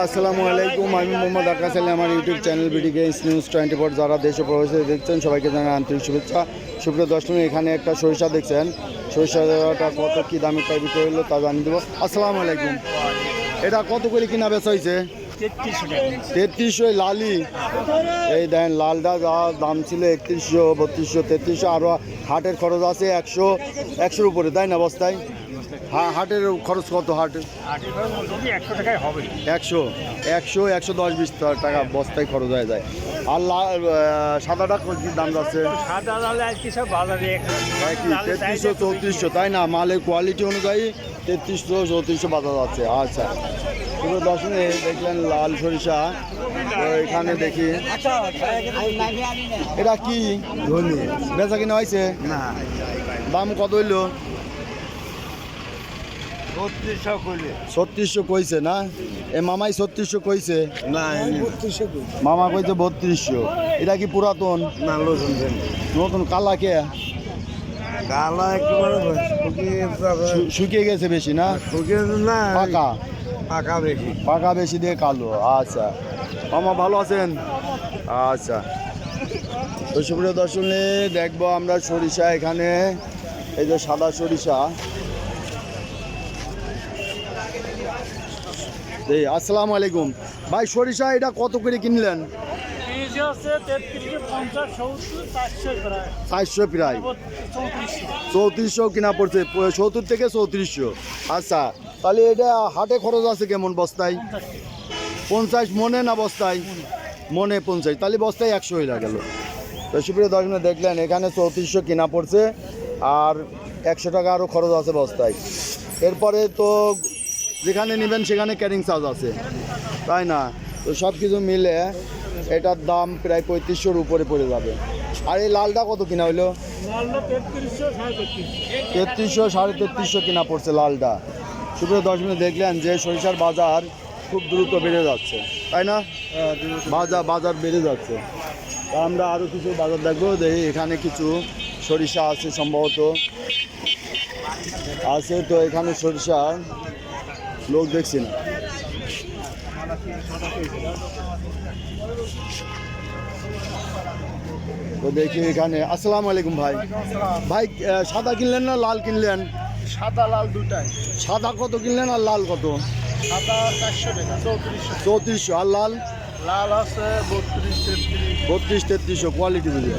আসসালামু আলাইকুম, আমি মোহাম্মদ আকাশ আলী। আমার ইউটিউব চ্যানেল বিডিগেইস নিউজ 24 যারা দেশ ও প্রবাসে দেখছেন সবাইকে জানাই আন্তরিক শুভেচ্ছা। সুপ্রিয় দর্শক, এখানে একটা সরিষা দেখছেন, সরিষাটা কত কী দামে তাই বিক্রি হলো তা জানিয়ে দেবো। আসসালামু আলাইকুম, এটা কত করে কিনা বেচা হয়েছে? 3300। লালি এই দেন, লালটা যা দাম ছিল 3100, 3200, 3300, আরও হাটের খরচ আছে 100-100-র উপরে, তাই না বস্তায়? হ্যাঁ, হাটের খরচ কত? হাটের 100 টাকায় হবে, 100-110-20 টাকা বস্তায় খরচ হয়ে যায়। আর সাদাটা কি দাম যাচ্ছে? সাদা লাল আজকে সব বাজারে 3300-3400, তাই না? মালের কোয়ালিটি অনুযায়ী 3300-3400 বাজার যাচ্ছে। আচ্ছা, পুরো দর্শনে দেখলেন লাল সরিষা। তো এখানে দেখি এটা কি বেচা কিনা হয়েছে? না, দাম কত হইলো? 3600 কইছে না? এ মামাই 3600 কইছে না, মামা কইছে 3200। এটা কি পুরাতন না, নতুন? কালা কে কালা একেবারে শুকিয়ে গেছে বেশি না? না, পাকা পাকা বেশি, পাকা বেশি দিয়ে কালো। আচ্ছা মামা, ভালো আছেন? আচ্ছা, তো সুপ্রিয় দর্শক, দেখবো আমরা সরিষা। এখানে এই যে সাদা সরিষা। আসসালামু আলাইকুম ভাই, সরিষা এটা কত করে কিনলেন? 400 প্রায়, 3400 কিনা পড়ছে, 70 থেকে 3400। আচ্ছা, তাহলে এটা হাটে খরচ আছে কেমন বস্তায়? 50 মনে না বস্তায়? মনে 50, তাহলে বস্তায় 100 হয়ে গেল। তো সুপ্রিয় দর্শক, দেখলেন এখানে 3400 কিনা পড়ছে, আর 100 টাকা আরও খরচ আছে বস্তায়। এরপরে তো যেখানে নেবেন সেখানে ক্যারিং চার্জ আছে, তাই না? তো সব কিছু মিলে এটার দাম প্রায় 3500-র উপরে পড়ে যাবে। আর এই লালটা কত কিনা হইলো? 3300, 3350 কিনা পড়ছে লালটা। সুপ্রিয় দর্শক, দেখলেন যে সরিষার বাজার খুব দ্রুত বেড়ে যাচ্ছে, তাই না? বাজার বেড়ে যাচ্ছে। তা আমরা আরও কিছু বাজার দেখবো। দেখি এখানে কিছু সরিষা আছে, সম্ভবত আছে। তো এখানে সরিষা লোক দেখছি না। তো দেখি এখানে। আসসালামু আলাইকুম ভাই। ভাই সাদা কিনলেন না লাল কিনলেন? সাদা লাল দুটাই। সাদা কত কিনলেন আর লাল কত? সাদা 400 টাকা, 3400। আর লাল? লাল আছে 32-3300 কোয়ালিটি বুঝে।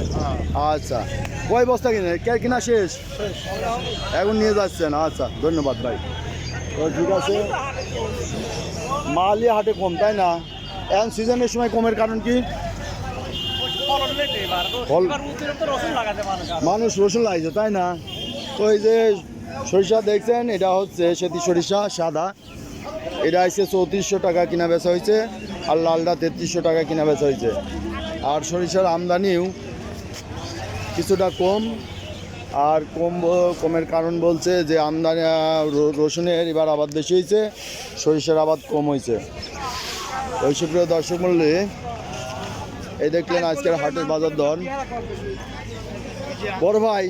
আচ্ছা, কয় বস্তা কিনে কিনা শেষ? এখন নিয়ে যাচ্ছেন? আচ্ছা, ধন্যবাদ ভাই। তো ঠিক আছে, মালই হাটে কম, তাই না? এখন সিজনের সময় কমের কারণ কি? মানুষ রসুন লাগছে, তাই না? তো এই যে সরিষা দেখছেন, এটা হচ্ছে সেতি সরিষা সাদা। এটা হচ্ছে 3400 টাকা কিনা বেচা হয়েছে, আর লালটা 3300 টাকা কিনা বেচা হয়েছে। আর সরিষার আমদানিও কিছুটা কম। আর কমের কারণ বলছে যে আমদানি রসুনের এবার আবাদ বেশি হয়েছে, সরিষার আবাদ কম হয়েছে। ওই সুপ্রিয় দর্শক মূল্যে এই দেখলেন আজকের হাটের বাজার দর। বড় ভাই,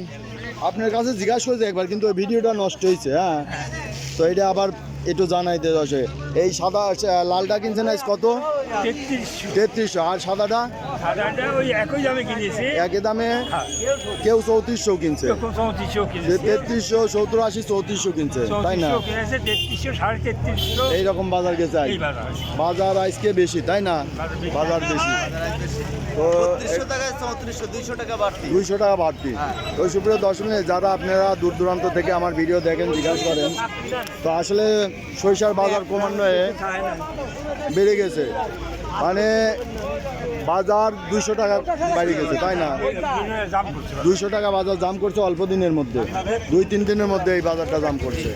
আপনার কাছে জিজ্ঞাসা করেছে একবার, কিন্তু ওই ভিডিওটা নষ্ট হয়েছে। হ্যাঁ, তো এটা আবার একটু জানাইতে দশে। এই সাদা লালটা কিনছেন আজ কত? 3300। আর সাদাটা? ওই একই দামে কিনেছি, একই দামে। কেউ 3400 কিনছে, 3300, 70-80, 3400 কিনছে, তাই না? 3300, 3350 এইরকম বাজার গেছে। বাজার আজকে বেশি, তাই না? বাজার বেশি। তো 200 টাকা বাড়তি। 200 টাকা বাড়তি। ওই সুপ্রিয় দর্শক, যারা আপনারা দূর দূরান্ত থেকে আমার ভিডিও দেখেন, জিজ্ঞাসা করেন, তো আসলে সরিষার বাজার ক্রমান্বয়ে বেড়ে গেছে। মানে বাজার 200 টাকা বেড়ে গেছে, তাই না? 200 টাকা বাজার দাম করছে অল্প দিনের মধ্যে, 2-3 দিনের মধ্যে এই বাজারটা দাম করছে।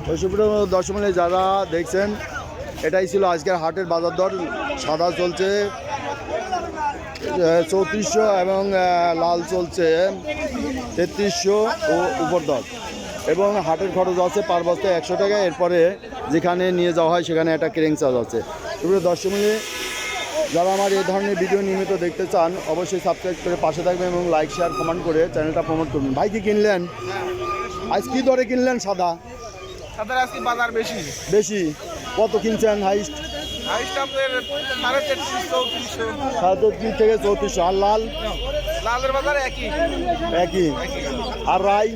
ওই সুপ্রিয় দর্শক, যারা দেখছেন, এটাই ছিল আজকের হাটের বাজার দর। সাদা চলছে 3400 এবং লাল চলছে 3300 ও উপর দর। এবং হাটের খরচ আছে পার বস্তায় 100 টাকা। এরপরে যেখানে নিয়ে যাওয়া হয় সেখানে একটা ক্রেং চার্জ আছে। সুপ্রিয় দর্শক, যারা আমার এই ধরনের ভিডিও নিয়মিত দেখতে চান অবশ্যই সাবস্ক্রাইব করে পাশে থাকবেন এবং লাইক শেয়ার কমেন্ট করে চ্যানেলটা প্রমোট করবেন। ভাই কি কিনলেন আজ? কি দরে কিনলেন সাদা? তাদের আজকে বাজার বেশি। বেশি কত কিনছেন হাইস্ট? হাইস্ট আপনার 33,000 3400। 37 থেকে 3400। আর লাল? লালের বাজার একই। একই। আর রাই?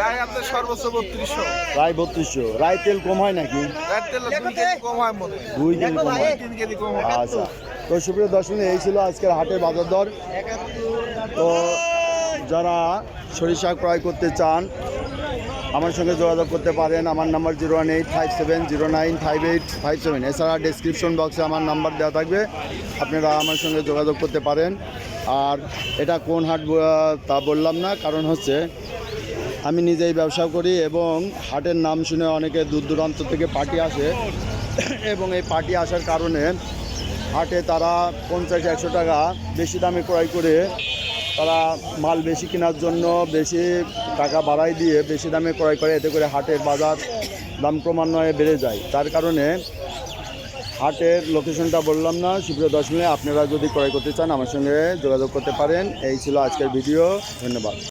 রায় আপনার সর্বোচ্চ 3200। রাই 3200। রাই তেল কম হয় নাকি? রায় তেল 2 কেজি কম হয় মনে হয়। 2 কেজি কম হয়। 3 কেজি কম হয়। আচ্ছা, তো সুপ্রিয় দর্শক, এই ছিল আজকের হাটের বাজার দর। তো যারা সরিষা ক্রয় করতে চান আমার সঙ্গে যোগাযোগ করতে পারেন। আমার নাম্বার 01857095857। এছাড়া ডেসক্রিপশন বক্সে আমার নাম্বার দেওয়া থাকবে, আপনারা আমার সঙ্গে যোগাযোগ করতে পারেন। আর এটা কোন হাট তা বললাম না, কারণ হচ্ছে আমি নিজেই ব্যবসা করি এবং হাটের নাম শুনে অনেকে দূর দূরান্ত থেকে পার্টি আসে এবং এই পার্টি আসার কারণে হাটে তারা 50-100 টাকা বেশি দামে ক্রয় করে তারা মাল বেশি কেনার জন্য বেশি টাকা বাড়াই দিয়ে বেশি দামে ক্রয় করে, এতে করে হাটের বাজার দাম ক্রমান্বয়ে বেড়ে যায়। তার কারণে হাটের লোকেশনটা বললাম না। সুপ্রিয় দর্শক, আপনারা যদি ক্রয় করতে চান আমার সঙ্গে যোগাযোগ করতে পারেন। এই ছিল আজকের ভিডিও, ধন্যবাদ।